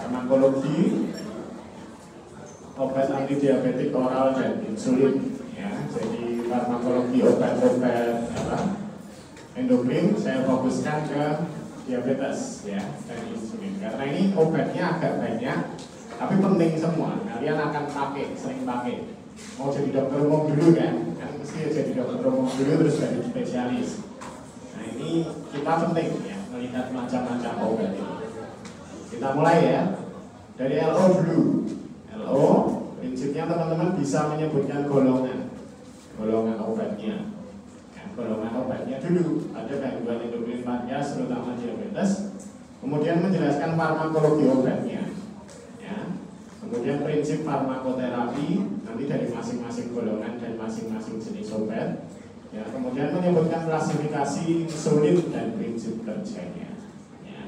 farmakologi, obat antidiabetik oral dan insulin. Ya, jadi farmakologi obat-obat endokrin saya fokuskan ke diabetes ya dan insulin. Karena ini obatnya agak banyak, tapi penting semua. Kalian akan sering pakai. Mau jadi dokter umum dulu kan mesti jadi dokter umum dulu terus jadi spesialis. Nah ini kita penting ya melihat macam-macam obat ini. Kita mulai ya dari LO dulu. LO prinsipnya teman-teman bisa menyebutkan golongan obatnya. Ya, golongan obatnya dulu ada gangguan endokrin pankreas terutama diabetes. Kemudian menjelaskan farmakologi obatnya. Ya. Kemudian prinsip farmakoterapi nanti dari masing-masing golongan dan masing-masing jenis obat. Ya, kemudian menyebutkan klasifikasi insulin dan prinsip kerjanya. Ya.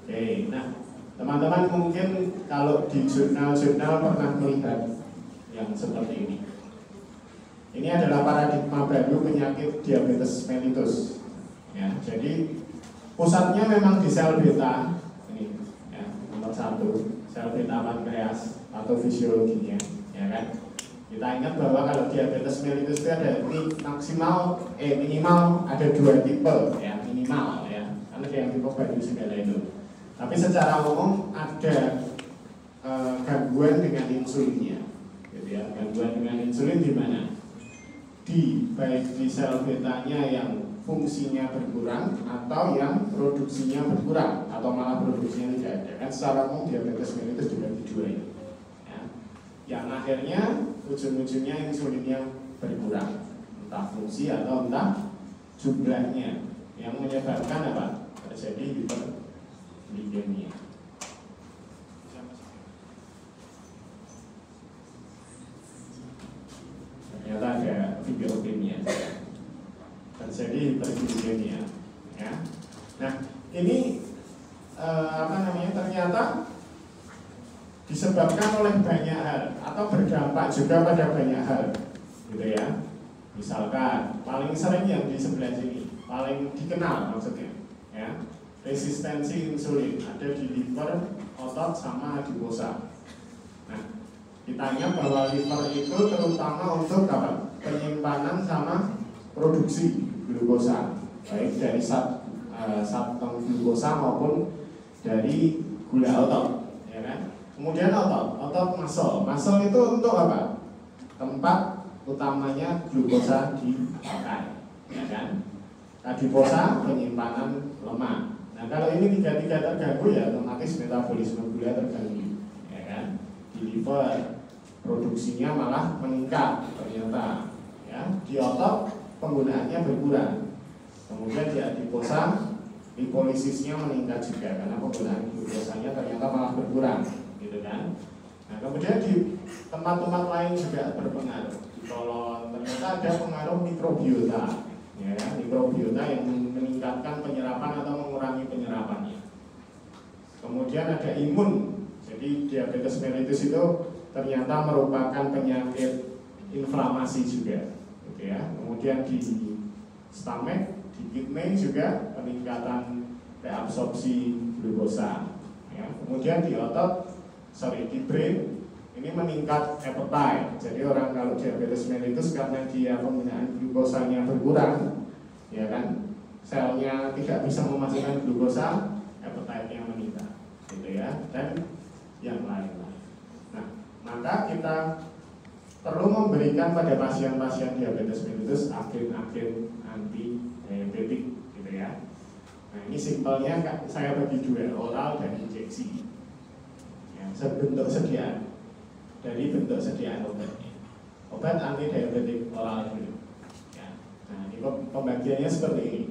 Oke, nah teman-teman mungkin kalau di jurnal-jurnal pernah melihat yang seperti ini. Ini adalah paradigma baru penyakit diabetes mellitus. Ya, jadi pusatnya memang di sel beta. Ini ya, nomor 1, sel beta pankreas atau fisiologinya, ya kan? Kita ingat bahwa kalau diabetes mellitus itu ada minimal ada 2 tipe, ya minimal ya, karena ada yang tipe baru segala itu. Tapi secara umum ada gangguan dengan insulinnya, gitu ya. Gangguan dengan insulin di mana? Baik di sel betanya yang fungsinya berkurang atau yang produksinya berkurang atau malah produksinya tidak ada. Kan secara umum diabetes mellitus dibagi 2 ini. Ya. Yang akhirnya ujung-ujungnya insulinnya berkurang, entah fungsi atau entah jumlahnya, yang menyebabkan apa? Terjadi hiperglikemia. Ternyata ada hiperglikemia, terjadi hiperglikemia. Ya. Nah ini ternyata disebabkan oleh banyak hal atau berdampak juga pada banyak hal, gitu ya. Misalkan paling sering yang di sebelah sini, paling dikenal maksudnya, ya resistensi insulin ada di liver, otot, sama adiposa. Nah, ditanya bahwa liver itu terutama untuk apa? Penyimpanan sama produksi glukosa, baik dari zat glukosa maupun dari gula otot, ya kan? Kemudian otot muscle itu untuk apa? Tempat utamanya glukosa dipakai, ya kan? Adiposa penyimpanan lemak. Nah kalau ini tiga terganggu ya otomatis metabolisme gula terganggu, ya kan? Di liver produksinya malah meningkat ternyata, ya. Di otot penggunaannya berkurang. Kemudian di adiposa lipolisisnya meningkat juga karena penggunaan glukosanya ternyata malah berkurang, gitu kan? Nah kemudian di tempat-tempat lain juga berpengaruh. Di kolon ternyata ada pengaruh mikrobiota, ya kan? Mikrobiota yang meningkatkan penyerapan atau mengurangi penyerapannya. Kemudian ada imun. Jadi diabetes mellitus itu ternyata merupakan penyakit inflamasi juga, gitu ya. Kemudian di stomach, di kidney juga peningkatan reabsorpsi glukosa, ya. Kemudian di di brain ini meningkat appetite. Jadi orang kalau diabetes mellitus karena dia penggunaan glukosanya berkurang, ya kan, selnya tidak bisa memasukkan glukosa, appetite-nya meningkat, gitu ya, dan yang lain-lain. Nah, maka kita perlu memberikan pada pasien-pasien diabetes mellitus agen-agen anti-diabetik, gitu ya. Nah ini simpelnya saya bagi 2, oral dan injeksi. Ya, bentuk sediaan dari bentuk sediaan obatnya. Obat anti-diabetik oral dulu. Ya. Nah ini pembagiannya seperti ini.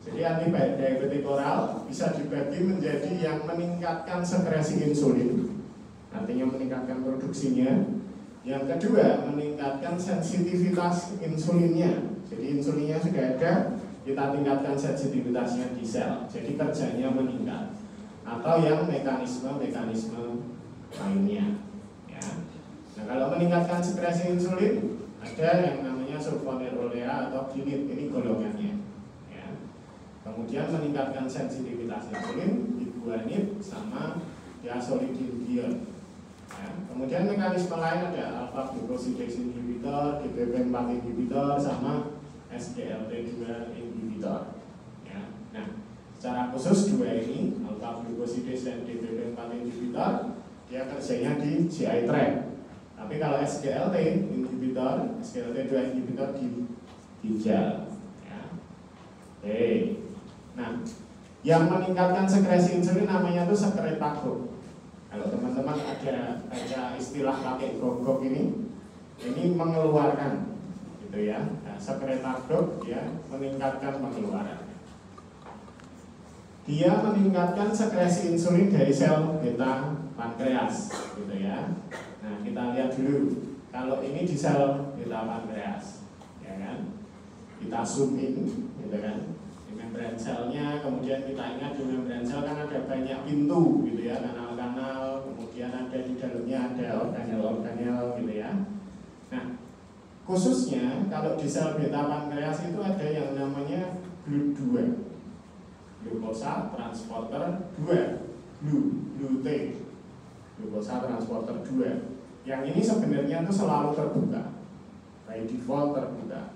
Jadi anti-diabetik oral bisa dibagi menjadi yang meningkatkan sekresi insulin, artinya meningkatkan produksinya. Yang kedua, meningkatkan sensitivitas insulinnya. Jadi insulinnya sudah ada, kita tingkatkan sensitivitasnya di sel. Jadi kerjanya meningkat. Atau yang mekanisme-mekanisme lainnya. Ya. Nah kalau meningkatkan sekresi insulin, ada yang namanya sulfonylurea atau kinit, ini golongannya. Kemudian meningkatkan sensitivitas insulin, ibuanid sama gasolindiol. Ya. Kemudian mekanisme lain ada alpha glucosidase inhibitor, GPP4 inhibitor, sama SGLT2 inhibitor. Ya. Nah, secara khusus dua ini, alpha glucosidase dan GPP4 inhibitor, dia kerjanya di GI tract. Tapi kalau SGLT inhibitor, SGLT2 inhibitor di ginjal. Ya. Oke. Nah, yang meningkatkan sekresi insulin namanya itu sekretagog. Kalau teman-teman ada baca istilah pakai gogok ini mengeluarkan, gitu ya. Nah, sekretagog dia meningkatkan pengeluaran. Dia meningkatkan sekresi insulin dari sel beta pankreas, gitu ya. Nah, kita lihat dulu. Kalau ini di sel beta pankreas, ya kan? Kita zoom in, gitu kan? Membran selnya, kemudian kita ingat di membran sel kan ada banyak pintu, gitu ya, kanal-kanal, kemudian ada di dalamnya ada organel-organel, gitu ya. Nah, khususnya kalau di sel beta pankreas itu ada yang namanya GLUT2, glukosa transporter 2, GLUT, glukosa transporter 2. Yang ini sebenarnya itu selalu terbuka, by default terbuka.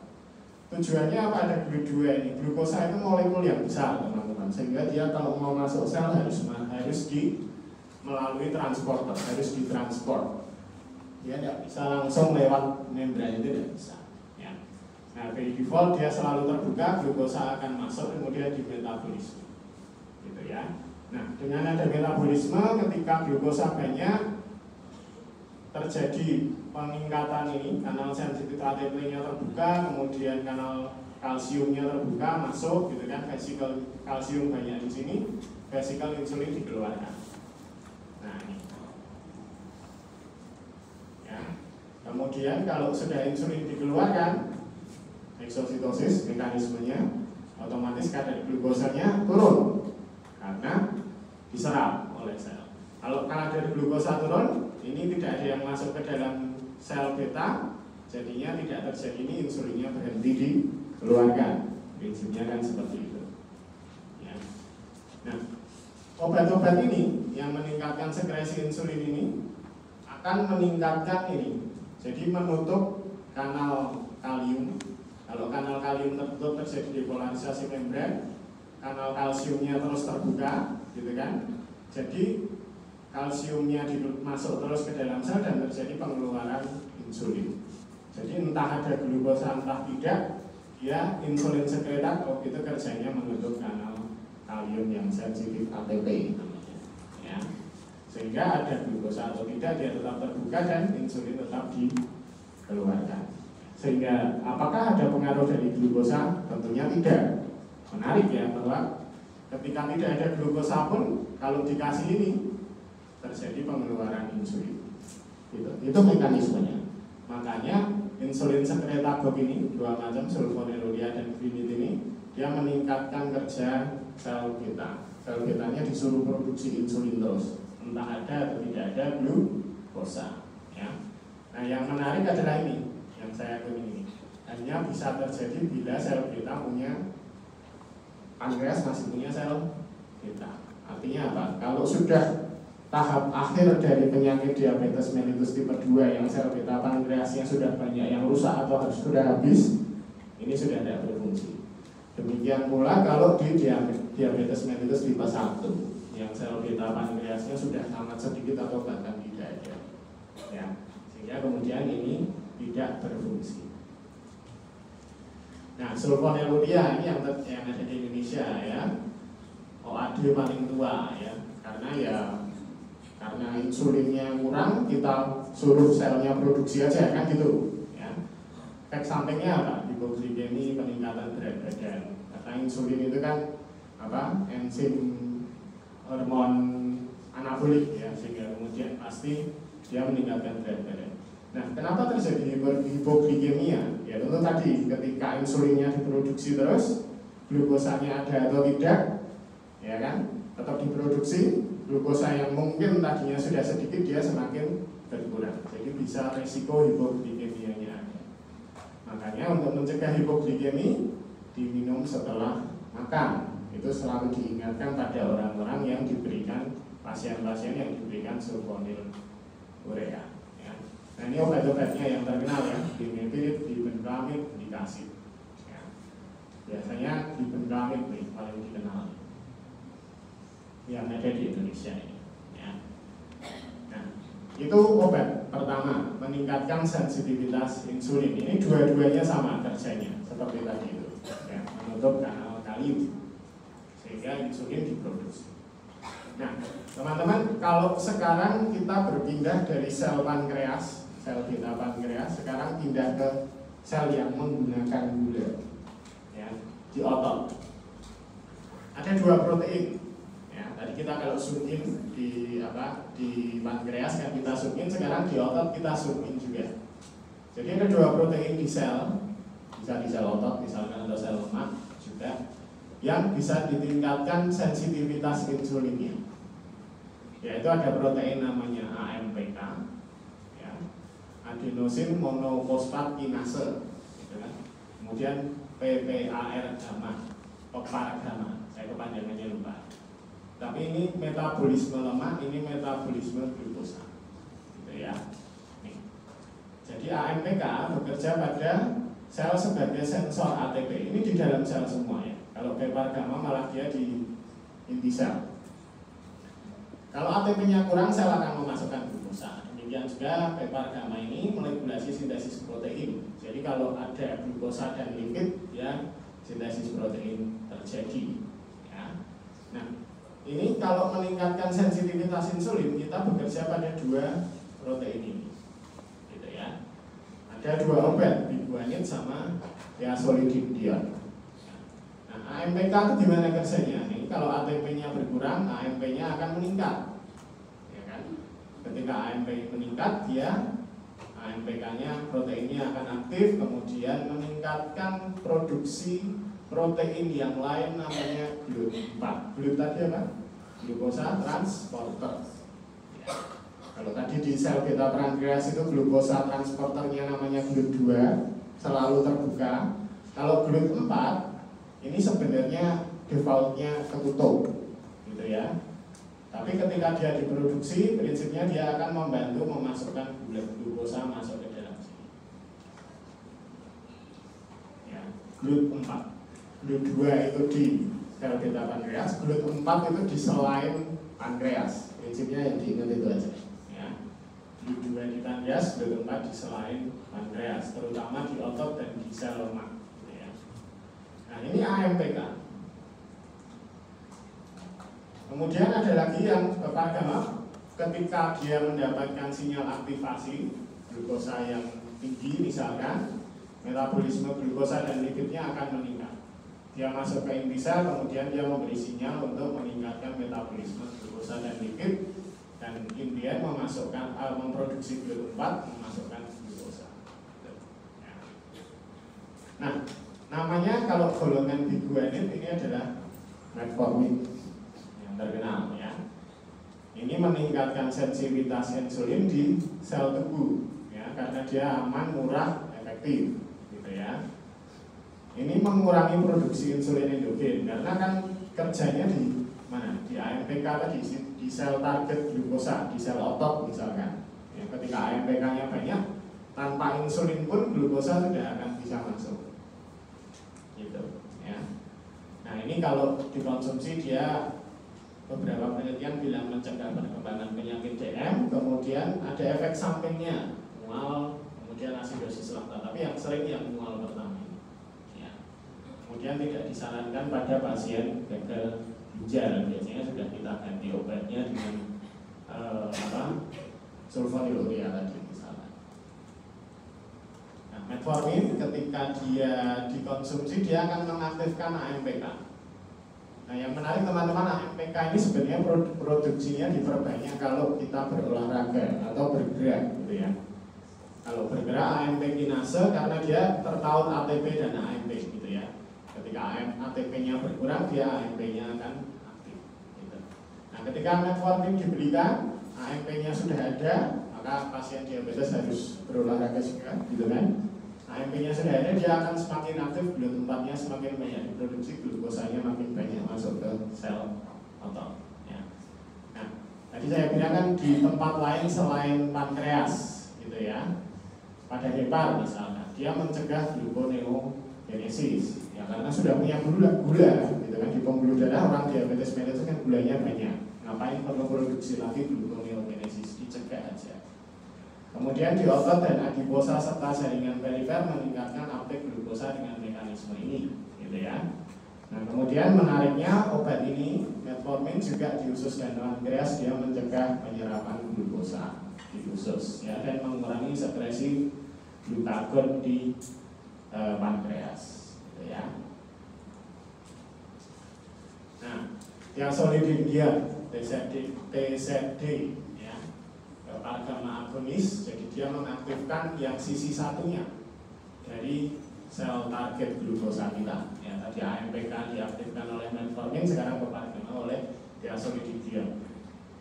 Tujuannya apa ada GLUT2 ini? Glukosa itu molekul yang besar, teman-teman, sehingga dia kalau mau masuk sel harus melalui transporter, harus ditransport. Dia tidak bisa langsung lewat membran, itu tidak bisa. Ya. Nah, by default dia selalu terbuka, glukosa akan masuk kemudian di metabolisme, gitu ya. Nah, dengan ada metabolisme, ketika glukosa banyak, terjadi peningkatan ini, kanal sensitif ATP-nya terbuka, kemudian kanal kalsiumnya terbuka, masuk, gitu kan, vesikel kalsium banyak di sini, vesikel insulin dikeluarkan. Nah, ini. Ya. Kemudian kalau sudah insulin dikeluarkan, eksositosis mekanismenya, otomatis kadar glukosanya turun karena diserap oleh sel. Kalau kadar glukosa turun, ini tidak ada yang masuk ke dalam sel beta, jadinya tidak terjadi ini, insulinnya berhenti dikeluarkan. Prinsipnya kan seperti itu. Ya. Nah, obat-obat ini yang meningkatkan sekresi insulin ini akan meningkatkan ini, jadi menutup kanal kalium. Kalau kanal kalium tertutup terjadi depolarisasi membran, kanal kalsiumnya terus terbuka, gitu kan? Jadi kalsiumnya masuk terus ke dalam sel dan terjadi pengeluaran insulin. Jadi entah ada glukosa entah tidak, ya insulin sekretagog itu kerjanya menutup kanal kalium yang sensitif ATP, ya. Sehingga ada glukosa atau tidak dia tetap terbuka dan insulin tetap dikeluarkan. Sehingga apakah ada pengaruh dari glukosa? Tentunya tidak. Menarik ya bahwa ketika tidak ada glukosa pun kalau dikasih ini terjadi pengeluaran insulin. Itu mekanismenya. Makanya insulin sekretagog ini dua macam, sulfonylurea dan glimit ini, dia meningkatkan kerja sel beta. Sel betanya disuruh produksi insulin terus, entah ada atau tidak ada glukosa. Ya. Nah, yang menarik adalah ini, yang saya akui ini. Hanya bisa terjadi bila sel beta punya, pankreas masih punya sel beta. Artinya apa? Kalau sudah tahap akhir dari penyakit diabetes mellitus tipe 2 yang sel beta pankreasnya sudah banyak yang rusak atau sudah habis, ini sudah tidak berfungsi. Demikian pula kalau di diabetes mellitus tipe 1 yang sel beta pankreasnya sudah sangat sedikit atau bahkan tidak ada, ya, sehingga kemudian ini tidak berfungsi. Nah, sulfonylurea ini yang ada di Indonesia, ya, OAD paling tua, ya, karena insulinnya kurang, kita suruh selnya produksi aja, kan gitu, ya. Efek sampingnya apa? Hipoglikemi, peningkatan berat badan. Karena insulin itu kan enzim hormon anabolik, ya, sehingga kemudian pasti dia meningkatkan berat badan. Nah, kenapa terjadi hipoglikemia? Ya tentu tadi ketika insulinnya diproduksi terus, glukosanya ada atau tidak, ya kan, tetap diproduksi. Glukosa yang mungkin tadinya sudah sedikit dia semakin berkurang, jadi bisa resiko hipoglikemianya ada. Makanya untuk mencegah hipoglikemi diminum setelah makan, itu selalu diingatkan pada orang-orang yang diberikan pasien-pasien yang diberikan sulfonylurea. Ya. Nah ini obat-obatnya yang terkenal ya, dimepirid, dibenflamid, dikasih. Ya. Biasanya dibenflamid nih paling dikenal yang ada di Indonesia ini. Ya. Nah itu obat pertama, meningkatkan sensitivitas insulin. Ini dua-duanya sama kerjanya seperti tadi itu, ya, menutup kanal kalium sehingga insulin diproduksi. Nah, teman-teman, kalau sekarang kita berpindah dari sel pankreas, sel beta pankreas, sekarang pindah ke sel yang menggunakan gula, ya, di otot. Ada dua protein. Ya, tadi kita kalau zoom in di pankreas kan kita zoom in, sekarang di otot kita zoom in juga. Jadi ada dua protein di sel, bisa di sel otot misalkan atau sel lemak juga, yang bisa ditingkatkan sensitivitas insulinnya. Yaitu ada protein namanya AMPK, ya, adenosin monofosfat kinase, gitu kan. Kemudian PPAR gamma, PPAR gamma, saya kepanjangannya lupa. Tapi ini metabolisme lemak, ini metabolisme glukosa, gitu ya. Nih. Jadi AMPK bekerja pada sel sebagai sensor ATP. Ini di dalam sel semua ya. Kalau PPAR gamma malah dia di inti sel. Kalau ATP-nya kurang, sel akan memasukkan glukosa. Demikian juga PPAR gamma ini meregulasi sintesis protein. Jadi kalau ada glukosa dan lipid, ya sintesis protein terjadi. Ya. Nah, ini kalau meningkatkan sensitivitas insulin, kita bekerja pada dua protein ini, gitu ya. Ada dua obat, biguanid sama thiazolidinedione. Nah, AMPK itu gimana kerjanya? Ini kalau ATP-nya berkurang, AMP-nya akan meningkat, ya kan? Ketika AMP meningkat, dia AMPK-nya, proteinnya akan aktif, kemudian meningkatkan produksi protein yang lain namanya GLUT4. GLUT tadi apa? Glukosa transporter. Ya. Kalau tadi di sel beta pankreas itu glukosa transporternya namanya GLUT2, selalu terbuka. Kalau GLUT4 ini sebenarnya defaultnya ketutup, gitu ya. Tapi ketika dia diproduksi, prinsipnya dia akan membantu memasukkan glukosa masuk ke dalam sini. Ya, GLUT4. GLUT2 itu di sel beta pankreas, GLUT4 itu di selain pankreas. Prinsipnya yang diingat itu aja. Ya. GLUT2 di pankreas, GLUT4 di selain pankreas, terutama di otot dan di sel lemak. Ya. Nah ini AMPK. Kemudian ada lagi yang PPAR gamma, ketika dia mendapatkan sinyal aktivasi glukosa yang tinggi misalkan, metabolisme glukosa dan lipidnya akan meningkat. Dia masuk ke inti sel, kemudian dia memberi sinyal untuk meningkatkan metabolisme glukosa dan lipid, dan kemudian memproduksi GLUT4, memasukkan glukosa. Nah, namanya kalau golongan biguanid ini adalah metformin yang terkenal ya. Ini meningkatkan sensitivitas insulin di sel tubuh ya, karena dia aman, murah, efektif, gitu ya. Ini mengurangi produksi insulin endogen karena kan kerjanya di mana? Di AMPK tadi, di sel target glukosa, di sel otot misalkan. Ya, ketika AMPK-nya banyak, tanpa insulin pun glukosa sudah akan bisa masuk. Gitu, ya. Nah ini kalau dikonsumsi dia beberapa penelitian bilang mencegah perkembangan penyakit DM, kemudian ada efek sampingnya, mual, kemudian asidosis laktat. Tapi yang sering yang mual pertama ini. Ya. Kemudian tidak disarankan pada pasien gagal ginjal, biasanya sudah kita ganti obatnya dengan sulfonylurea tadi misalnya. Nah, metformin ketika dia dikonsumsi dia akan mengaktifkan AMPK. Nah yang menarik teman-teman, AMPK ini sebenarnya produksinya diperbanyak kalau kita berolahraga atau bergerak, gitu ya. Kalau bergerak AMP kinase karena dia tertaut ATP dan AMP, gitu ya. Ketika ATP-nya berkurang, dia AMP-nya akan aktif. Gitu. Nah ketika metformin diberikan, AMP-nya sudah ada, maka pasien diabetes harus berolahraga juga, gitu kan. AMP-nya sudah ada, dia akan semakin aktif, GLUT4-nya semakin banyak diproduksi, glukosanya makin banyak masuk ke sel otot. Ya. Nah, Jadi saya bilang kan di tempat lain selain pankreas, gitu ya. Pada hepar misalnya, dia mencegah gluconeogenesis, ya karena sudah punya gula, gitu kan. Di pembuluh darah orang diabetes mellitus kan gulanya banyak. Ngapain perlu produksi lagi gluconeogenesis? Dicegah aja. Kemudian di otot dan adiposa serta jaringan perifer meningkatkan uptake glukosa dengan mekanisme ini, gitu ya. Nah kemudian menariknya obat ini metformin juga di usus dan pankreas, dia mencegah penyerapan glukosa di usus, ya, dan mengurangi sekresi glukagon di pankreas, gitu ya. Nah, thiazolidinedion TZD ya, pargama agonis, jadi dia mengaktifkan yang sisi satunya dari sel target glukosa kita. Ya, tadi AMPK diaktifkan oleh metformin, sekarang berpargama oleh thiazolidinedion.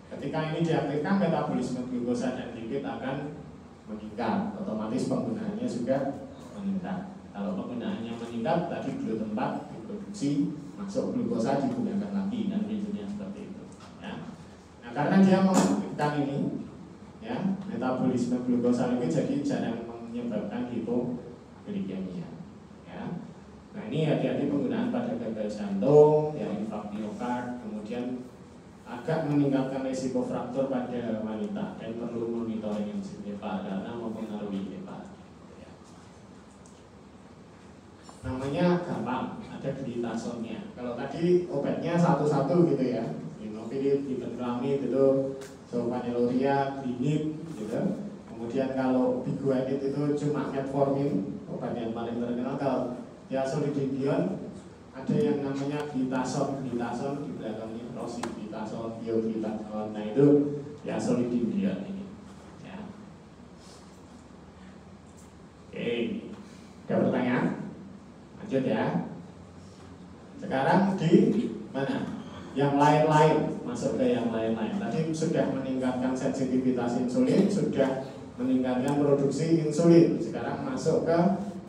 Ketika ini diaktifkan, metabolisme glukosa dan lipid akan meningkat, otomatis penggunaannya juga meningkat. Kalau penggunaannya meningkat, tadi belum tempat diproduksi, masuk glukosa digunakan lagi, dan prinsipnya seperti itu. Ya. Nah, karena dia mengaktifkan ini, ya, metabolisme glukosa lipid, jadi jarang menyebabkan hipoglikemia. Ya. Nah ini hati-hati penggunaan pada gagal jantung, ya, infak miokard, kemudian agak meningkatkan risiko fraktur pada wanita dan perlu monitoring enzim hepar karena mempengaruhi hepar. Ya. Namanya gampang, ada glitasolnya. Kalau tadi obatnya satu-satu gitu ya, inofilid, dibenramid itu, sulfanylurea, klinid, gitu. Kemudian kalau biguanid itu cuma metformin, obat yang paling terkenal. Kalau thiazolidinedion ada yang namanya glitason di belakangnya rosi, glitason, bioglitason. Nah itu thiazolidinedion ini. Ya. Oke, ada pertanyaan? Lanjut ya. Sekarang di mana? Yang lain-lain, masuk ke yang lain-lain. Tadi sudah meningkatkan sensitivitas insulin, sudah meningkatkan produksi insulin. Sekarang masuk ke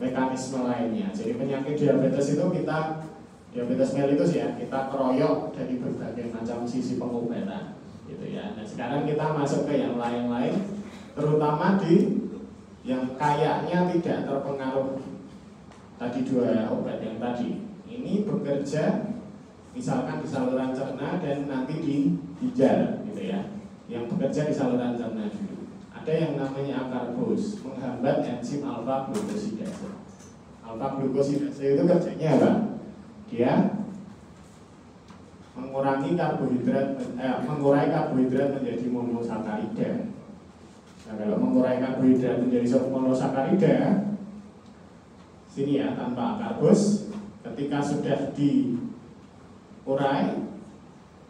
mekanisme lainnya. Jadi penyakit diabetes itu kita, diabetes mellitus ya, kita keroyok dari berbagai macam sisi pengobatan, gitu ya. Nah sekarang kita masuk ke yang lain-lain, terutama di yang kayaknya tidak terpengaruh tadi dua obat yang tadi. Ini bekerja misalkan di saluran cerna dan nanti di ginjal, gitu ya. Yang bekerja di saluran cerna dulu. Ada yang namanya akarbos, menghambat enzim alfa glukosidase. Alfa glukosidase itu kerjanya apa? Dia mengurangi karbohidrat menjadi monosakarida. Nah, kalau mengurangi karbohidrat menjadi monosakarida, sini ya, tanpa akarbos, ketika sudah diurai,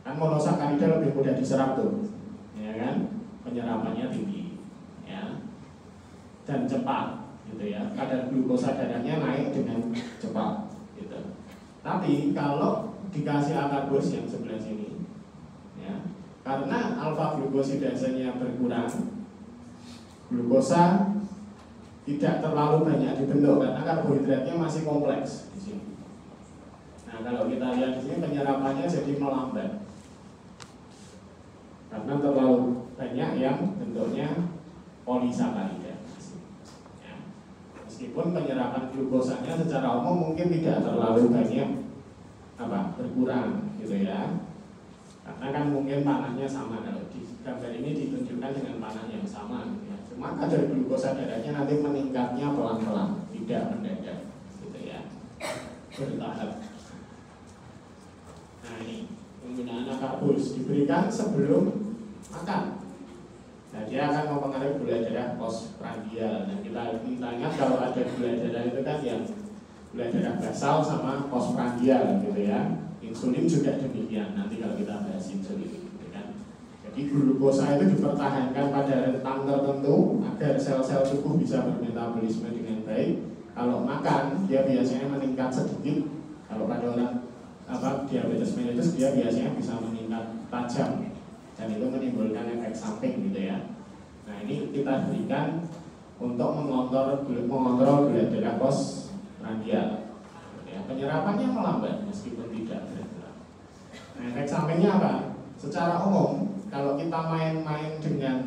kan monosakarida lebih mudah diserap tuh, ya kan? Penyerapannya tinggi. Dan cepat, gitu ya. Kadar glukosa darahnya naik dengan cepat, gitu. Tapi kalau dikasih akarbos yang sebelah sini, ya, karena alfa glukosidasenya berkurang, glukosa tidak terlalu banyak dibentuk karena karbohidratnya masih kompleks di sini. Nah kalau kita lihat di sini penyerapannya jadi melambat karena terlalu banyak yang bentuknya polisakarida. Meskipun penyerapan glukosanya secara umum mungkin tidak terlalu banyak berkurang, gitu ya. Karena kan mungkin panahnya sama, kalau di gambar ini ditunjukkan dengan panah yang sama, gitu ya. Cuma kadar glukosa darahnya nanti meningkatnya pelan-pelan, tidak mendadak, gitu ya, bertahap. Nah ini penggunaan akarbos diberikan sebelum makan. Nah dia akan mempengaruhi gula darah postprandial. Nah kita ingat kalau ada gula darah itu kan yang gula darah basal sama postprandial, gitu ya. Insulin juga demikian. Nanti kalau kita bahas insulin, gitu kan. Jadi glukosa itu dipertahankan pada rentang tertentu agar sel-sel tubuh bisa bermetabolisme dengan baik. Kalau makan dia biasanya meningkat sedikit. Kalau pada orang diabetes mellitus dia biasanya bisa meningkat tajam. Dan itu menimbulkan efek samping, gitu ya. Nah ini kita berikan untuk mengontrol gula darah postprandial. Ya, penyerapannya melambat meskipun tidak bergerak. Nah efek sampingnya apa? Secara umum kalau kita main-main dengan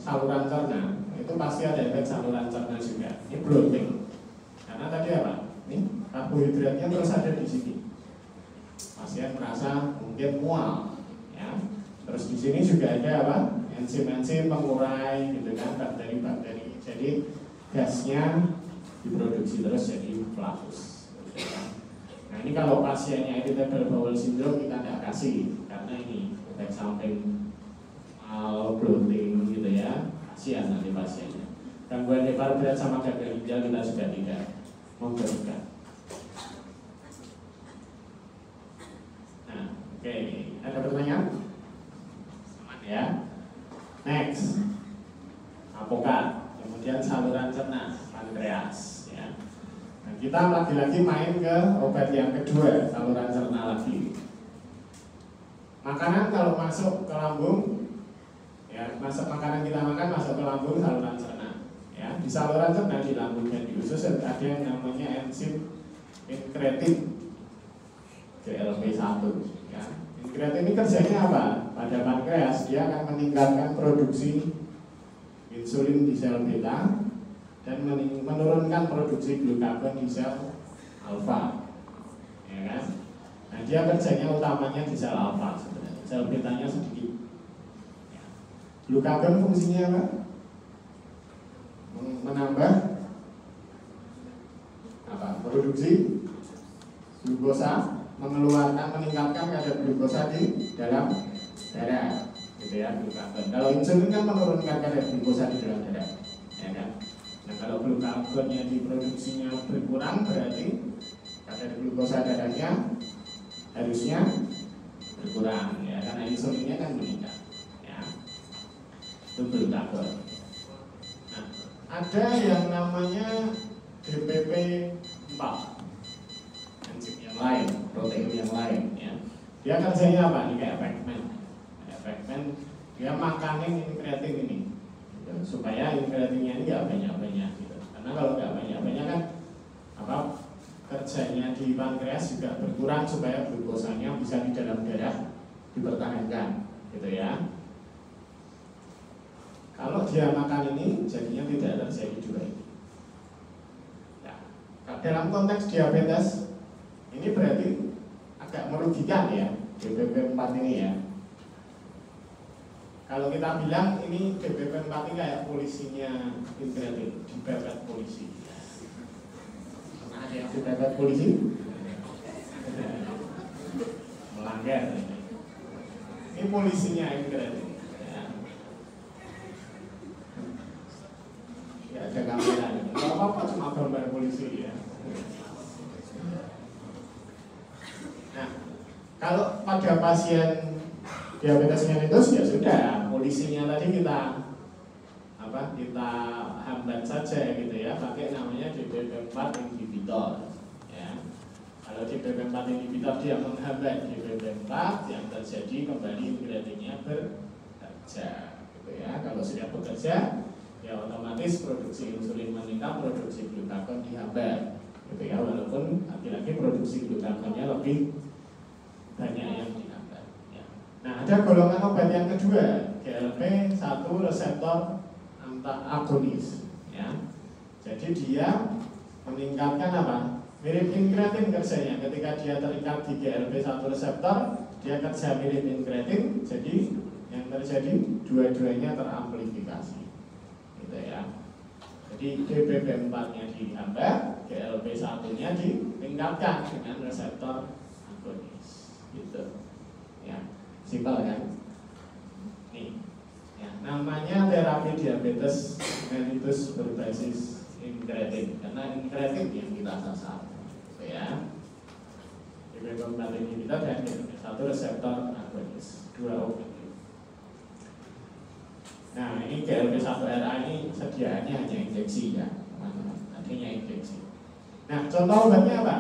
saluran cerna, itu pasti ada efek saluran cerna juga. Ini bloating. Karena tadi apa? Ini karbohidratnya terus ada di sini. Pasien merasa mungkin mual, ya. Terus di sini juga ada apa? Enzim-enzim pengurai, gitu kan, bakteri-bakteri. Jadi gasnya diproduksi terus jadi flatus. Nah ini kalau pasiennya irritable bowel syndrome kita tidak kasih, karena ini efek samping bloating gitu ya, kasihan nanti pasiennya. Gangguan nefar berat sama gagal ginjal kita sudah tidak memberikan. Nah, oke, ada pertanyaan? Aman ya. Next, apokat, kemudian saluran cerna, pankreas. Ya. Nah, kita lagi-lagi main ke obat yang kedua, saluran cerna lagi. Makanan kalau masuk ke lambung, ya, masuk makanan kita makan masuk ke lambung, saluran cerna. Ya, di saluran cerna di lambung dan di usus ada yang namanya enzim inkretin GLP1. Ya. Inkretin ini kerjanya apa? Pada pankreas dia akan meningkatkan produksi insulin di sel beta dan menurunkan produksi glukagon di sel alfa. Ya kan? Nah, dia kerjanya utamanya di sel alfa sebenarnya. Sel betanya sedikit. Ya. Glukagon fungsinya apa? Menambah apa? Produksi glukosa, meningkatkan kadar glukosa di dalam darah, gitu ya, glukagon. Kalau insulin kan menurunkan kadar glukosa di dalam darah, ya kan? Nah kalau glukagonnya diproduksinya berkurang berarti kadar glukosa darahnya harusnya berkurang, ya, karena insulinnya kan meningkat, ya. Itu glukagon. Nah, ada yang namanya DPP4, enzim yang lain, protein yang lain, ya. Dia kerjanya apa? Ini kayak Pac-Man, dia makanin inkretin ini, gitu, supaya inkretinnya ini nggak banyak-banyak, gitu. Karena kalau nggak banyak-banyak kan apa kerjanya di pankreas juga berkurang supaya glukosanya bisa di dalam darah dipertahankan, gitu ya. Kalau dia makan ini jadinya tidak terjadi juga ini. Nah, dalam konteks diabetes ini berarti agak merugikan ya DPP4 ini ya. Kalau kita bilang ini DPP4 ini kayak polisinya inkretin, dipepet polisi. Pernah ada yang dipepet polisi? Melanggar. Ini polisinya inkretin. Ya ada kamera. Kalau apa-apa cuma gambar polisi ya. Nah, kalau pada pasien diabetes mellitus ya sudah, polisinya tadi kita hambat saja gitu ya, pakai namanya DPP4 inhibitor. Ya. Kalau DPP4 inhibitor dia menghambat DPP4 yang terjadi kembali inkretinnya bekerja, gitu ya. Kalau sudah bekerja, ya otomatis produksi insulin meningkat, produksi glukagon dihambat, gitu ya. Walaupun lagi-lagi produksi glukagonnya lebih banyak yang dihambat. Ya. Nah, ada golongan obat yang kedua, GLP-1 reseptor antagonis. Ya. Jadi dia meningkatkan apa? Mirip inkretin kerjanya. Ketika dia terikat di GLP-1 reseptor, dia kerja mirip inkretin. Jadi yang terjadi dua-duanya teramplifikasi, gitu ya. Jadi DPP4-nya dihambat, GLP-1-nya ditingkatkan dengan reseptor agonis, gitu. Ya, simpel kan? Nih, ya, namanya terapi diabetes mellitus berbasis inkretin, karena inkretin yang kita sasar, gitu ya. DPP4 inhibitor dan DPP1 reseptor agonis, dua obat. Nah, ini GLP1RA ini sediaannya hanya injeksi ya, teman-teman. Artinya injeksi. Nah, contoh obatnya apa?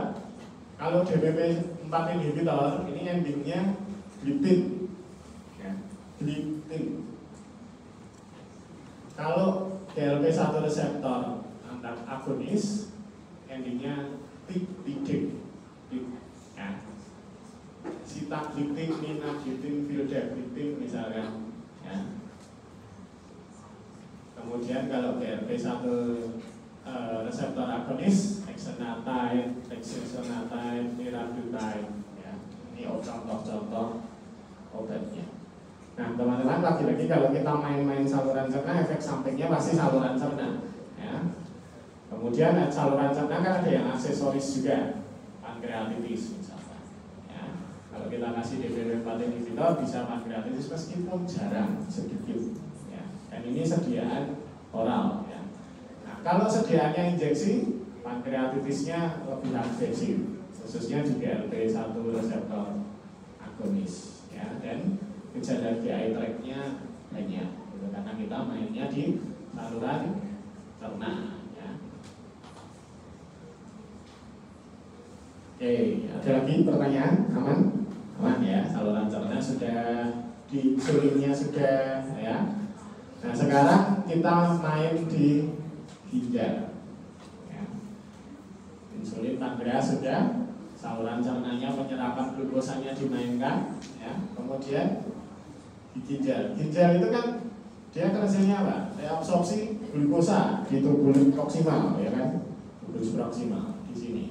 Kalau DPP4 inhibitor ini endingnya gliptin, ya, gliptin. Kalau GLP1 reseptor antagonis endingnya tidin, ya. Sitagliptin, linagliptin, vildagliptin misalkan. Kemudian kalau GRP1 reseptor agonis, exenatide, liraglutide, ya. Ini contoh-contoh obatnya. Nah teman-teman, lagi-lagi kalau kita main-main saluran cerna, efek sampingnya pasti saluran cerna, ya. Kemudian saluran cerna kan ada yang aksesoris juga, pankreatitis misalkan, ya. Kalau kita kasih DPP4 inhibitor bisa pankreatitis meskipun jarang, sedikit, ya. Dan ini sediaan oral, ya. Nah kalau sediaannya injeksi, pankreatitisnya lebih agresif, khususnya di GLP1 reseptor agonis, ya. Dan gejala GI tract-nya banyak, gitu, karena kita mainnya di saluran cerna, ya. Oke, ada lagi pertanyaan? Aman? Aman ya, saluran cerna sudah, di insulinnya sudah, ya. Nah sekarang kita main di ginjal, ya. Insulin pankreas sudah, saluran cernanya penyerapan glukosanya dimainkan, ya. Kemudian di ginjal, ginjal itu kan dia kerjanya apa? Reabsorpsi glukosa di tubulus proksimal, ya kan? Tubulus proksimal di sini.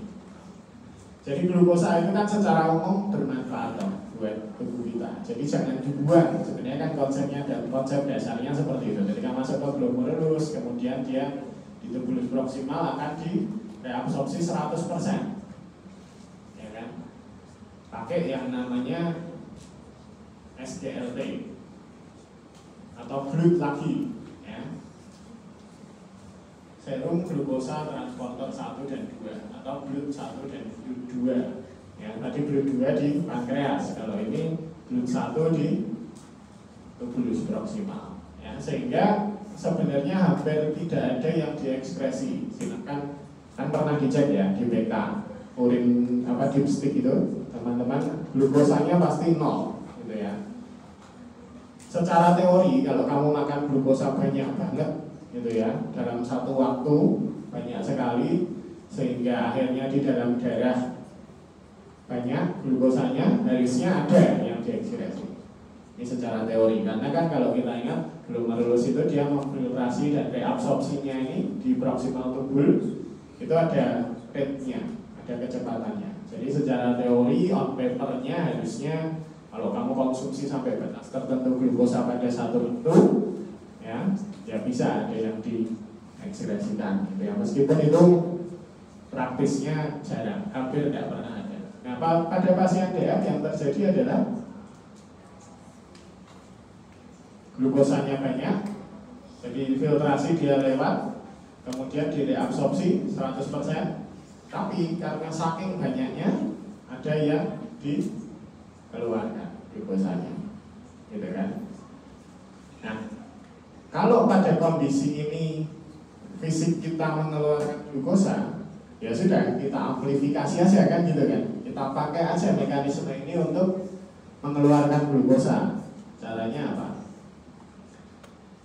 Jadi glukosa itu kan secara umum bermanfaat buat tubuh kita. Jadi jangan dibuang. Sebenarnya kan konsepnya dan konsep dasarnya seperti itu. Ketika masuk ke glomerulus, kemudian dia di tubulus proksimal akan direabsorpsi 100%. Ya kan? Pakai yang namanya SGLT atau GLUT lagi, ya. Serum glukosa transporter 1 dan 2 atau GLUT 1 dan GLUT 2. Ya, tadi GLUT 2 di pankreas, kalau ini GLUT 1 di tubulus proksimal, ya. Sehingga sebenarnya hampir tidak ada yang diekspresi. Silakan, kan pernah dicek ya di BK urin apa dipstick itu, teman-teman, glukosanya pasti 0, gitu ya. Secara teori kalau kamu makan glukosa banyak banget, gitu ya, dalam satu waktu banyak sekali, sehingga akhirnya di dalam darah banyak glukosanya, harusnya ada yang diekspresi. Ini secara teori, karena kan kalau kita ingat glomerulus itu dia memfiltrasi dan reabsorpsinya ini di proximal tubul itu ada rate-nya, ada kecepatannya. Jadi secara teori on paper-nya harusnya kalau kamu konsumsi sampai batas tertentu glukosa pada satu bentuk, ya bisa ada yang diekspresikan, gitu ya. Meskipun itu praktisnya jarang, hampir tidak pernah ada. Nah, pada pasien DF yang terjadi adalah glukosanya banyak, jadi filtrasi dia lewat, kemudian direabsorpsi 100%, tapi karena saking banyaknya ada yang dikeluarkan glukosanya, gitu kan. Nah, kalau pada kondisi ini fisik kita mengeluarkan glukosa, ya sudah kita amplifikasi aja kan, gitu kan. Kita pakai aja mekanisme ini untuk mengeluarkan glukosa. Caranya apa?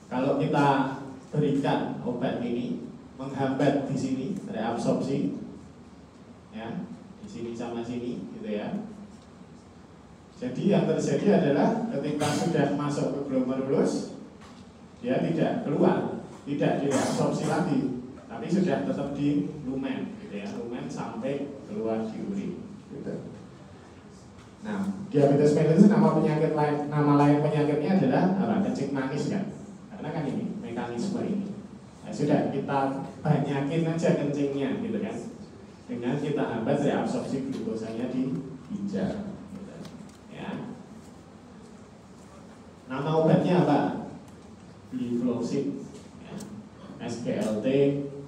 Kalau kita berikan obat ini menghambat di sini reabsorpsi, ya, di sini sama sini, gitu ya. Jadi yang terjadi adalah ketika sudah masuk ke glomerulus, dia tidak keluar, tidak direabsorpsi lagi, tapi sudah tetap di lumen, gitu ya, lumen sampai keluar di urin. Gitu. Nah, diabetes mellitus nama lain penyakitnya adalah apa? Kencing manis kan? Karena kan ini mekanisme ini. Nah, sudah kita banyakin aja kencingnya, gitu kan? Dengan kita hambat reabsorpsi glukosanya di ginjal. Gitu. Ya. Nama obatnya apa? Gliflozin, ya. SGLT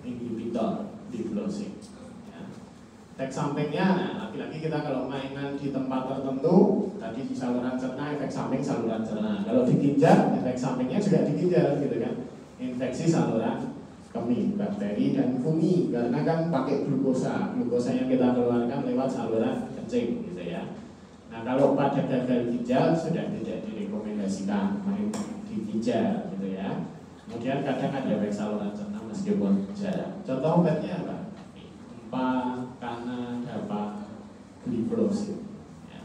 inhibitor, gliflozin. Efek sampingnya, nah lagi-lagi kita kalau mainan di tempat tertentu, tadi di saluran cerna, efek samping saluran cerna. Kalau di ginjal, efek sampingnya juga di ginjal, gitu kan. Infeksi saluran kemih, bakteri dan fungi, karena kan pakai glukosa, glukosanya kita keluarkan lewat saluran kencing, gitu ya. Nah kalau pada gagal ginjal sudah tidak direkomendasikan main di ginjal, gitu ya. Kemudian kadang ada efek saluran cerna meskipun jarang. Contoh obatnya apa? Karena dapat gliflozin, ya.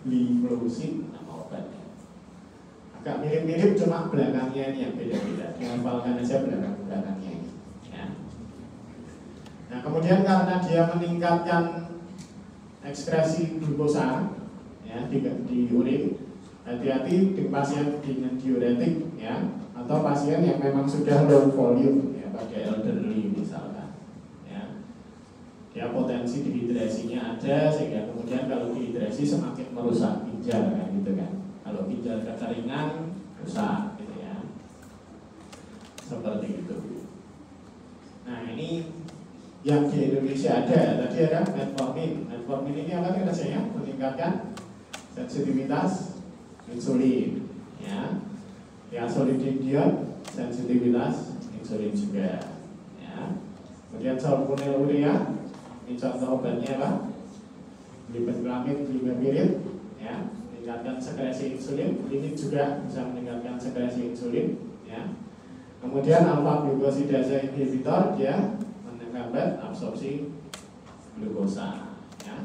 Gliflozin nama obatnya. agak mirip-mirip, cuma belakangnya ini yang beda-beda. Dihafalkan aja belakangnya ini. Ya. Nah kemudian karena dia meningkatkan ekskresi glukosa ya, di urin, hati-hati di pasien dengan diuretik ya, atau pasien yang memang sudah low volume ya, pada elderly misalkan ya. Dia potensi dehidrasinya ada, sehingga kemudian kalau dehidrasi semakin merusak ginjal kan gitu kan. Kalau ginjal kekeringan rusak gitu ya. Seperti itu. Nah ini yang di Indonesia ada, tadi ada metformin. Metformin ini apa rasanya? Meningkatkan sensitivitas insulin ya. Diazolindion sensitivitas insulin juga ya. Kemudian sulfonylurea, ini contoh obatnya apa? Glibenclamid, glibepirid ya, meningkatkan sekresi insulin. Ini juga bisa meningkatkan sekresi insulin ya. Kemudian alpha glucosidase inhibitor, dia menghambat absorpsi glukosa ya.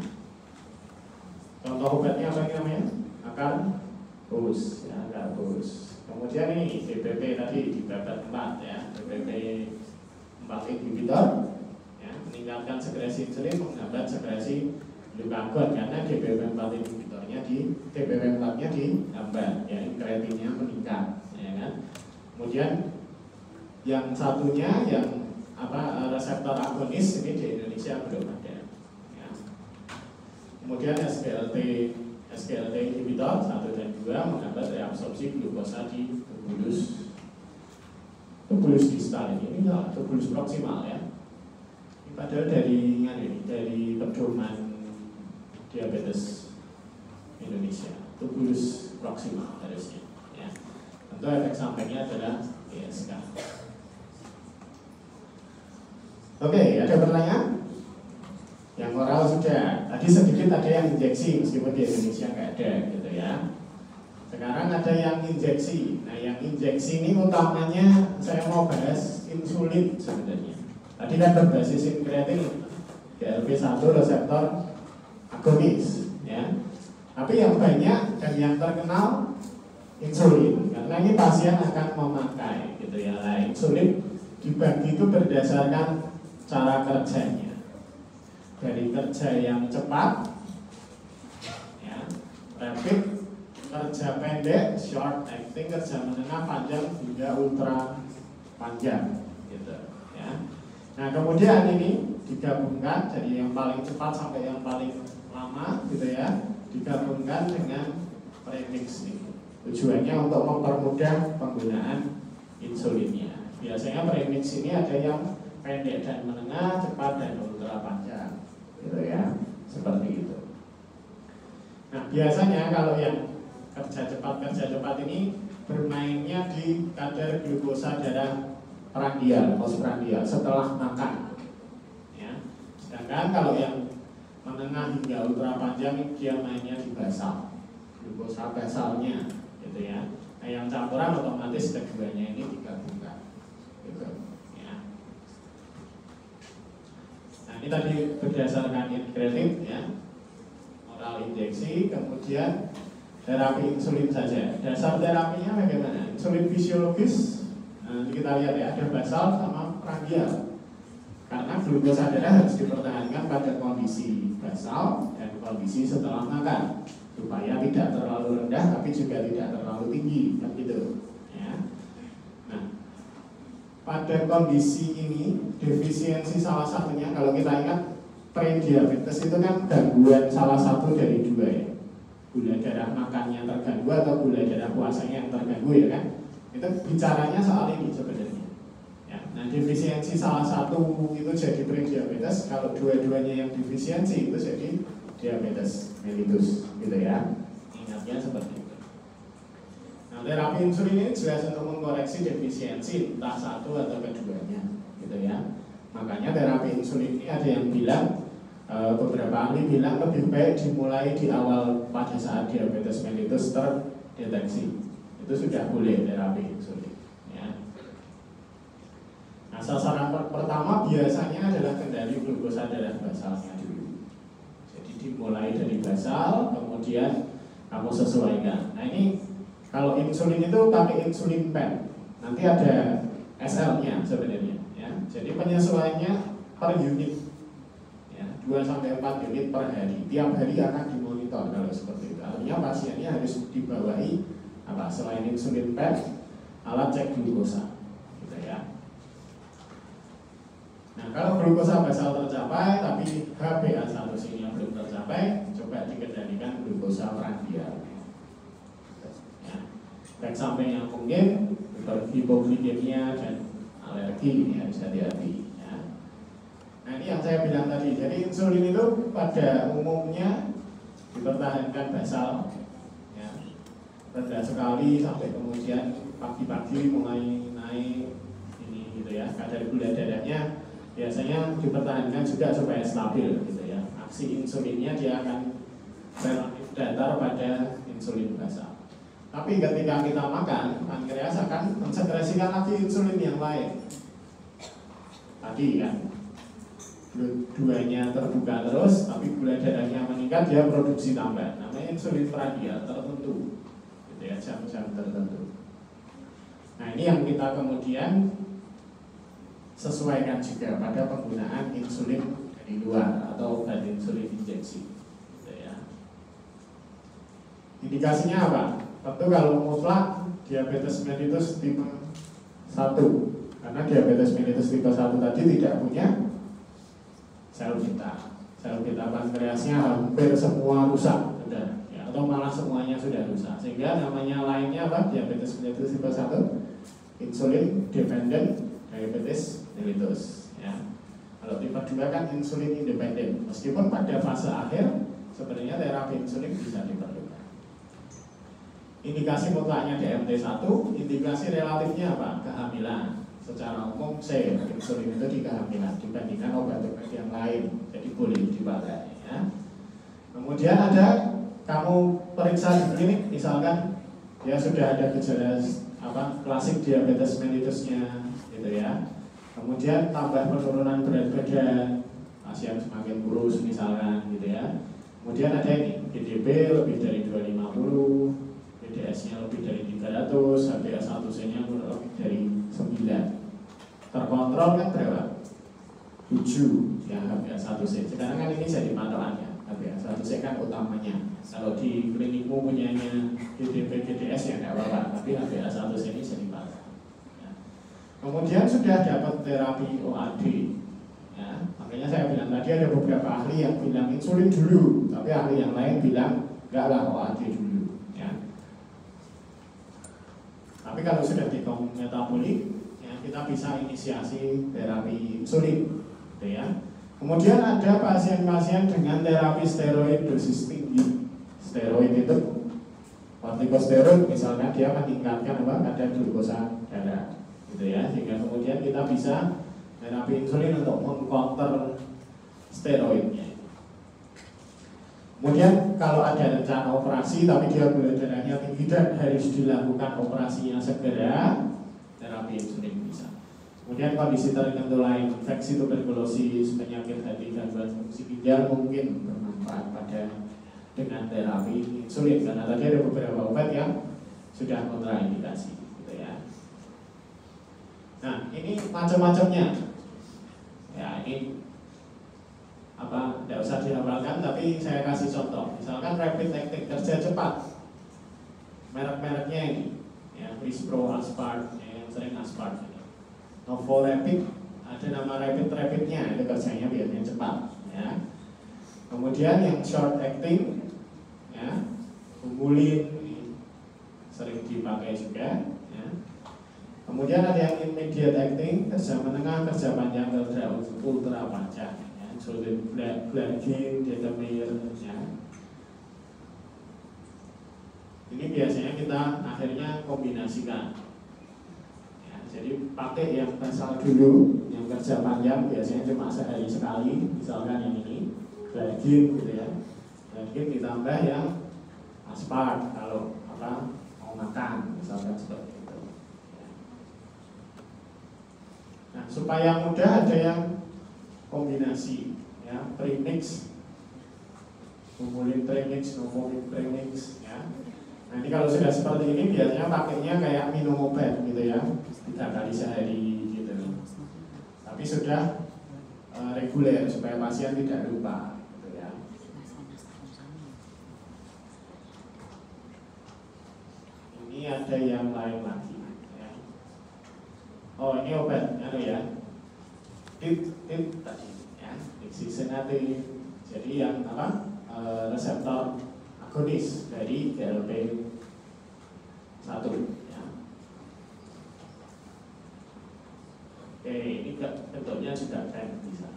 Contoh obatnya apa namanya? Akarbus ya, akarbus. Kemudian ini DPP tadi di babak 4 ya, DPP 4 inhibitor ya, meningkatkan sekresi insulin, menghambat sekresi glukagon karena DPP 4 inhibitornya DPP 4-nya dihambat ya, kreatinnya meningkat ya kan. Kemudian yang satunya yang reseptor agonis ini di Indonesia belum ada ya. Kemudian SGLT inhibitor 1 dan 2 menghambat reabsorpsi glukosa di tubulus distal ini tubulus proksimal ya. Padahal dari pedoman diabetes Indonesia, tubulus proksimal harusnya ya. Tentu efek sampingnya adalah PSK. Oke, ada pertanyaan? Yang oral sudah. Tadi sedikit ada yang injeksi, meskipun di Indonesia nggak ada gitu ya. Sekarang ada yang injeksi. Nah, yang injeksi ini utamanya saya mau bahas insulin sebenarnya. Tadi kan berbasis incretin, GLP-1 reseptor agonis ya. Tapi yang banyak dan yang terkenal insulin, karena ini pasien akan memakai gitu ya. Nah, insulin dibagi itu berdasarkan cara kerjanya, dari kerja yang cepat ya, rapid, kerja pendek, short acting, kerja menengah, panjang hingga ultra panjang gitu ya. Nah kemudian ini digabungkan jadi yang paling cepat sampai yang paling lama gitu ya, digabungkan dengan premix ini. Tujuannya untuk mempermudah penggunaan insulinnya. Biasanya premix ini ada yang pendek dan menengah, cepat dan ultra panjang gitu ya, seperti itu. Nah biasanya kalau yang kerja cepat ini bermainnya di kadar glukosa darah prandial, postprandial setelah makan ya. Sedangkan kalau yang menengah hingga ultra panjang dia mainnya di basal, glukosa basalnya gitu ya. Nah yang campuran otomatis keduanya ini digabungkan gitu. Ini tadi berdasarkan incretin ya, oral injeksi, kemudian terapi insulin saja. Dasar terapinya bagaimana? Insulin fisiologis, kita lihat ya, ada basal sama prandial. Karena glukosa darah harus dipertahankan pada kondisi basal dan kondisi setelah makan, supaya tidak terlalu rendah tapi juga tidak terlalu tinggi, kan gitu. Ya. Nah, pada kondisi ini defisiensi salah satunya, kalau kita ingat prediabetes itu kan gangguan salah satu dari dua ya, gula darah makannya terganggu atau gula darah puasanya yang terganggu ya kan. Itu bicaranya soal ini sebenarnya ya. Nah defisiensi salah satu itu jadi prediabetes, kalau dua-duanya yang defisiensi itu jadi diabetes mellitus gitu ya. Ingatnya seperti itu. Nah, terapi insulin ini jelas untuk mengkoreksi defisiensi entah satu atau keduanya, gitu ya. Makanya terapi insulin ini ada yang bilang, beberapa ahli bilang lebih baik dimulai di awal pada saat diabetes mellitus terdeteksi. Itu sudah boleh terapi insulin. Ya. Nah, sasaran pertama biasanya adalah kendali glukosa darah basalnya dulu. Jadi dimulai dari basal, kemudian kamu sesuaikan. Nah ini Kalau insulin itu pakai insulin pen, nanti ada SL-nya sebenarnya. Ya. Jadi penyesuaiannya per unit, ya, 2-4 unit per hari. Tiap hari akan dimonitor kalau seperti itu. Artinya pasiennya harus dibawahi apa? Selain insulin pen, alat cek glukosa, gitu ya. Nah, kalau glukosa basal tercapai, tapi HbA1c-nya belum tercapai, coba dikendalikan glukosa prandial. Efek samping yang mungkin hipoglikemia dan alergi ini harus hati-hati. Ya. Nah, ini yang saya bilang tadi. Jadi insulin itu pada umumnya dipertahankan basal, ya, rendah sekali sampai kemudian pagi-pagi mulai naik ini gitu ya. Kadar gula darahnya biasanya dipertahankan juga supaya stabil gitu ya. Aksi insulinnya dia akan relatif datar pada insulin basal. Tapi ketika kita makan, pankreas akan mensekresikan lagi insulin yang lain. Tadi kan, duanya terbuka terus, tapi gula darahnya meningkat, dia produksi tambah. Namanya insulin prandial tertentu, gitu ya, jam-jam tertentu. Nah, ini yang kita kemudian sesuaikan juga pada penggunaan insulin dari luar atau obat insulin injeksi. Gitu ya. Indikasinya apa? Tentu kalau mutlak diabetes mellitus tipe 1, karena diabetes mellitus tipe 1 tadi tidak punya sel beta. Sel beta pankreasnya hampir semua rusak sudah, ya, atau malah semuanya sudah rusak. Sehingga namanya lainnya apa? Diabetes mellitus tipe 1, insulin dependent diabetes mellitus. Ya. Kalau tipe 2 kan insulin independent. Meskipun pada fase akhir sebenarnya terapi insulin bisa diperlukan. Indikasi mutlaknya DMT1, indikasi relatifnya apa? Kehamilan. Secara umum insulin itu di kehamilan dibandingkan obat-obat yang lain, jadi boleh dipakai. Ya. Kemudian ada kamu periksa di klinik, misalkan dia sudah ada gejala apa klasik diabetes mellitusnya, gitu ya. Kemudian tambah penurunan berat badan, pasien semakin kurus misalkan, gitu ya. Kemudian ada ini GDP lebih dari 250. BDS-nya lebih dari 300, HbA1c-nya lebih dari 9. Terkontrol kan berapa? 7 yang HbA1c. Sekarang kan ini jadi patokannya. HbA1c kan utamanya. Kalau di klinikmu punyanya GDP, GDS ya tidak apa-apa, tapi HbA1c ini jadi patokan. Ya. Kemudian sudah dapat terapi OAD. Ya. Makanya saya bilang tadi ada beberapa ahli yang bilang insulin dulu, tapi ahli yang lain bilang enggaklah OAD dulu. Tapi kalau sudah di metabolik, ya, kita bisa inisiasi terapi insulin, gitu ya. Kemudian ada pasien-pasien dengan terapi steroid dosis tinggi. Steroid itu kortikosteroid, misalkan dia meningkatkan apa? Kadar glukosa darah, gitu ya. Sehingga kemudian kita bisa terapi insulin untuk mengcounter steroidnya. Kemudian kalau ada rencana operasi tapi dia gula darahnya tinggi dan harus dilakukan operasinya segera, terapi insulin bisa. Kemudian kondisi tertentu lain, infeksi tuberkulosis, penyakit hati, gangguan fungsi ginjal mungkin bermanfaat dengan terapi insulin, karena tadi ada beberapa obat yang sudah kontraindikasi, gitu ya. Nah, ini macam-macamnya. Ya, ini apa, tidak usah dihafalkan, tapi saya kasih contoh. Misalkan rapid acting kerja cepat, merek-mereknya ini, ya, Rispro, Aspart, ya, yang sering Aspart ini. Novo Rapid, ada nama rapidnya, itu kerjanya biasanya cepat, ya. Kemudian yang short acting, ya, Humulin, sering dipakai juga, ya. Kemudian ada yang immediate acting, kerja menengah, kerja panjang, kerja ultra panjang. Insulin glargin, detamir, ya. Ini biasanya kita akhirnya kombinasikan. Ya, jadi pakai yang basal dulu, yang kerja panjang biasanya cuma sehari sekali, misalkan yang ini glargin, gitu ya. Glargin ditambah yang aspart kalau apa mau makan, misalkan seperti itu. Ya. Nah, supaya mudah ada yang kombinasi, ya, premix, Humulin premix, Novomin premix, ya. Nanti kalau sudah seperti ini biasanya pakainya kayak minum obat gitu ya, 3 kali sehari gitu. Tapi sudah reguler supaya pasien tidak lupa gitu ya. Ini ada yang lain lagi ya. Oh ini obat ya, tip tadi ya, Dexisenate. Jadi yang apa, reseptor agonis dari GLP-1 ya. Oke, ini bentuknya juga pen bisa.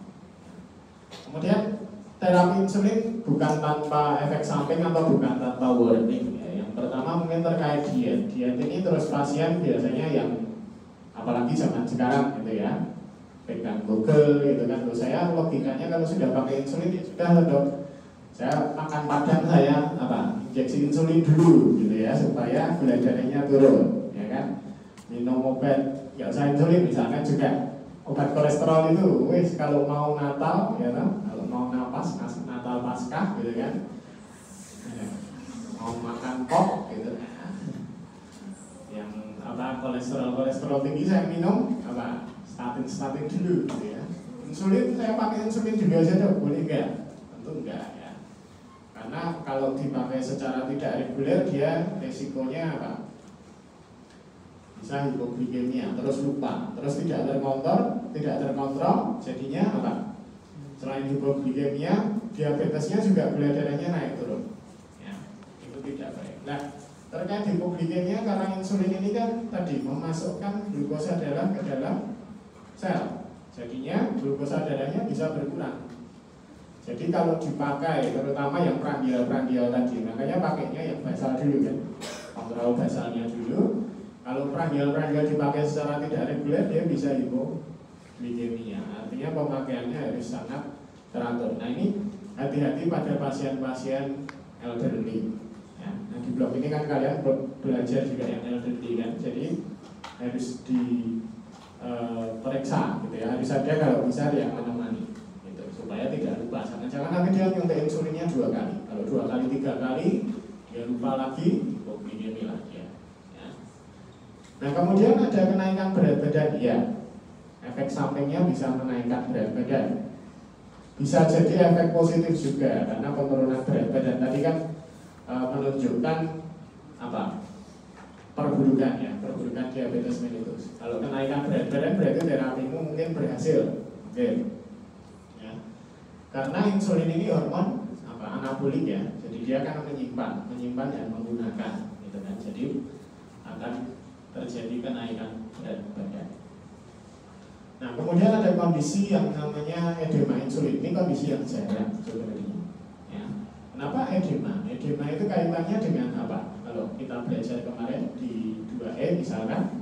Kemudian terapi insulin bukan tanpa efek samping atau bukan tanpa warning ya. Yang pertama mungkin terkait diet. Diet ini terus pasien biasanya yang apalagi zaman sekarang gitu ya, pegang Google gitu kan. Loh, saya logikanya kalau sudah pakai insulin ya sudah dok, saya makan padang saya apa, injeksi insulin dulu gitu ya supaya gula darahnya turun ya kan. Minum obat nggak usah insulin misalkan juga obat kolesterol itu wis kalau mau Natal ya kan, kalau mau Natal Paskah gitu kan ya, mau makan pop gitu yang apa kolesterol tinggi saya minum apa statin dulu gitu ya. Insulin saya pakai insulin juga aja dok, boleh nggak? Tentu enggak ya. Karena kalau dipakai secara tidak reguler dia resikonya apa? Bisa hipoglikemia, terus lupa, terus tidak terkontrol, jadinya apa? Selain hipoglikemia, diabetesnya juga gula darahnya naik turun. Ya, itu tidak baik. Nah, terkait hipoglikemia karena insulin ini kan tadi memasukkan glukosa darah ke dalam sel, jadinya glukosa darahnya bisa berkurang. Jadi kalau dipakai, terutama yang prandial tadi, makanya pakainya yang basal dulu kan, kontrol basalnya dulu. Kalau prandial dipakai secara tidak reguler, dia bisa hipoglikemia. Artinya pemakaiannya harus sangat teratur. Nah ini hati-hati pada pasien-pasien elderly. Ya, nah di blog ini kan kalian belajar juga yang elderly kan, jadi harus diperiksa gitu ya. Harus ada kalau bisa yang menemani. Supaya tidak lupa, jangan nanti dia nyuntik insulinnya 2 kali. Kalau 2 kali 3 kali dia lupa lagi, hipoglikemia lagi ya. Nah kemudian ada kenaikan berat badan ya. Efek sampingnya bisa menaikkan berat badan. Bisa jadi efek positif juga karena penurunan berat badan tadi kan menunjukkan apa? Perburukan ya, perburukan diabetes mellitus. Kalau kenaikan berat badan berarti terapimu mungkin berhasil. Oke. Karena insulin ini hormon apa, anabolik ya, jadi dia akan menyimpan dan menggunakan, gitu kan. Jadi akan terjadi kenaikan berat badan. Nah kemudian ada kondisi yang namanya edema insulin. Ini kondisi yang jarang sebenarnya. Ya. Kenapa edema? Edema itu kaitannya dengan apa? Kalau kita belajar kemarin di 2E misalkan,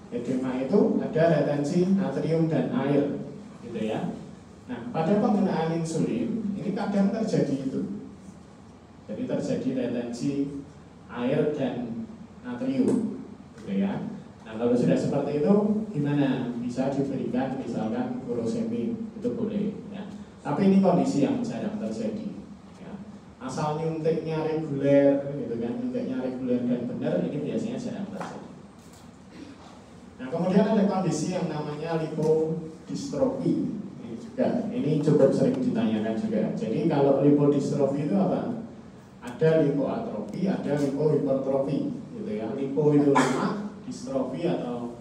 edema itu ada retensi natrium dan air, gitu ya. Nah, pada penggunaan insulin ini kadang terjadi itu. Jadi terjadi retensi air dan natrium, gitu ya. Nah, kalau sudah seperti itu gimana? Bisa diberikan misalkan furosemid, itu boleh ya. Tapi ini kondisi yang jarang terjadi ya. Asal nyuntiknya reguler gitu kan, nyuntiknya reguler dan benar, ini biasanya jarang terjadi. Nah, kemudian ada kondisi yang namanya lipodystrofi. Ini cukup sering ditanyakan juga. Jadi kalau lipodystrofi itu apa? Ada lipoatrofi, ada lipohipertrofi, gitu ya. Lipo itu lemak, distrofi atau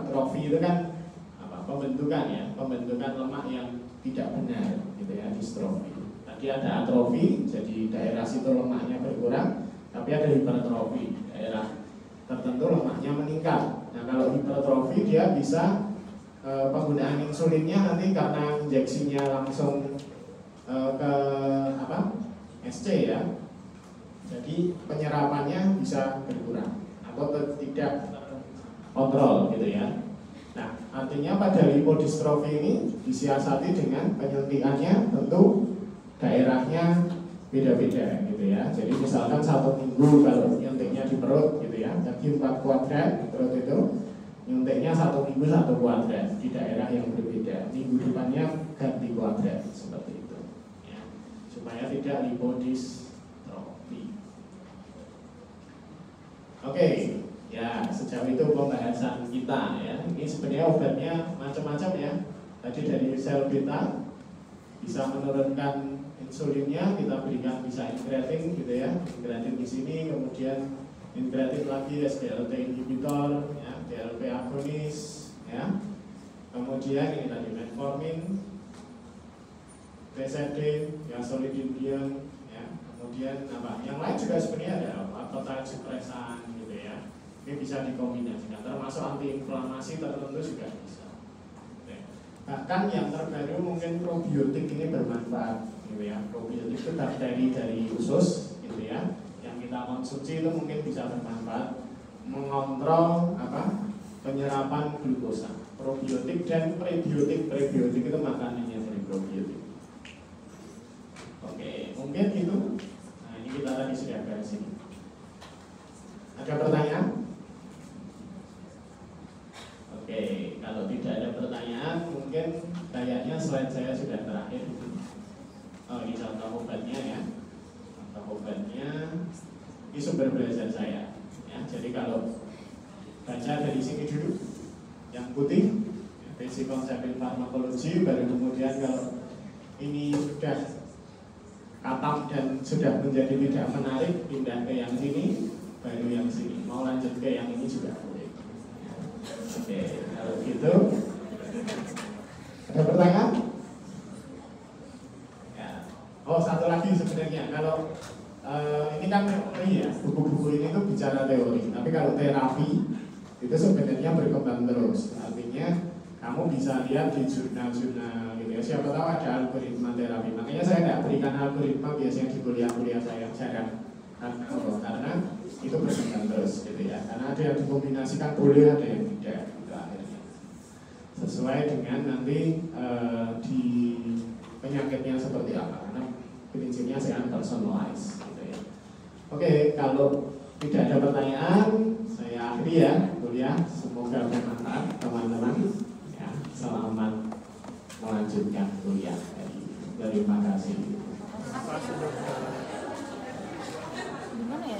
trofi itu kan apa? Pembentukan ya, pembentukan lemak yang tidak benar, gitu ya, distrofi. Tadi ada atrofi, jadi daerah situ lemaknya berkurang, tapi ada hipertrofi, daerah tertentu lemaknya meningkat. Nah kalau hipertrofi dia bisa penggunaan insulinnya nanti karena injeksinya langsung ke apa SC ya, jadi penyerapannya bisa berkurang atau tidak kontrol gitu ya. Nah artinya pada lipodystrofi ini disiasati dengan penyuntikannya tentu daerahnya beda-beda gitu ya. Jadi misalkan 1 minggu kalau nyuntiknya di perut gitu ya, jadi 4 kuadrat perut itu nyuntiknya 1 minggu 1 kuadrat di daerah yang berbeda. Minggu depannya ganti kuadrat seperti itu ya, supaya tidak lipodystrofi. Oke, ya sejauh itu pembahasan kita ya. Ini sebenarnya obatnya macam-macam ya. Tadi dari sel beta bisa menurunkan insulinnya, kita berikan bisa incretin gitu ya, incretin di sini, kemudian incretin lagi SGLT inhibitor, ya, GLP agonis, ya. Kemudian ini tadi metformin, TZD, gasolidindium, ya. Kemudian apa? Yang lain juga sebenarnya ada appetite suppressan gitu ya. Ini bisa dikombinasikan, termasuk antiinflamasi tertentu juga bisa. Oke. Bahkan yang terbaru mungkin probiotik ini bermanfaat, gitu ya. Probiotik itu bakteri dari usus, gitu ya. Yang kita konsumsi itu mungkin bisa bermanfaat mengontrol apa? Penyerapan glukosa. Probiotik dan prebiotik, prebiotik itu makanannya dari probiotik. Oke, mungkin itu. Nah, ini kita tadi sudah bahas ini. Ada pertanyaan? Oke, kalau tidak ada pertanyaan, mungkin kayaknya slide saya sudah terakhir. Oh, ini contoh obatnya ya. Contoh obatnya, ini sumber belajar saya. Ya, jadi kalau baca dari sini dulu, yang putih, basic concept in pharmacology, baru kemudian kalau ini sudah katam dan sudah menjadi tidak menarik, pindah ke yang sini, baru yang sini. Mau lanjut ke yang ini juga boleh. Oke, kalau gitu, ada pertanyaan? Ya. Oh, satu lagi sebenarnya, kalau ini kan teori ya, buku-buku ini tuh bicara teori, tapi kalau terapi itu sebenarnya berkembang terus. Artinya kamu bisa lihat di jurnal-jurnal gitu ya. Siapa tahu ada algoritma terapi. Makanya saya tidak berikan algoritma biasanya di kuliah-kuliah saya jarang. Karena itu berkembang terus gitu ya. Karena ada yang dikombinasikan boleh, ada yang tidak gitu akhirnya. Sesuai dengan nanti di penyakitnya seperti apa. Karena prinsipnya saya personalize gitu ya. Oke, kalau tidak ada pertanyaan, saya akhiri ya kuliah. Semoga bermanfaat teman-teman. Ya, selamat melanjutkan kuliah. Terima kasih. Gimana ya?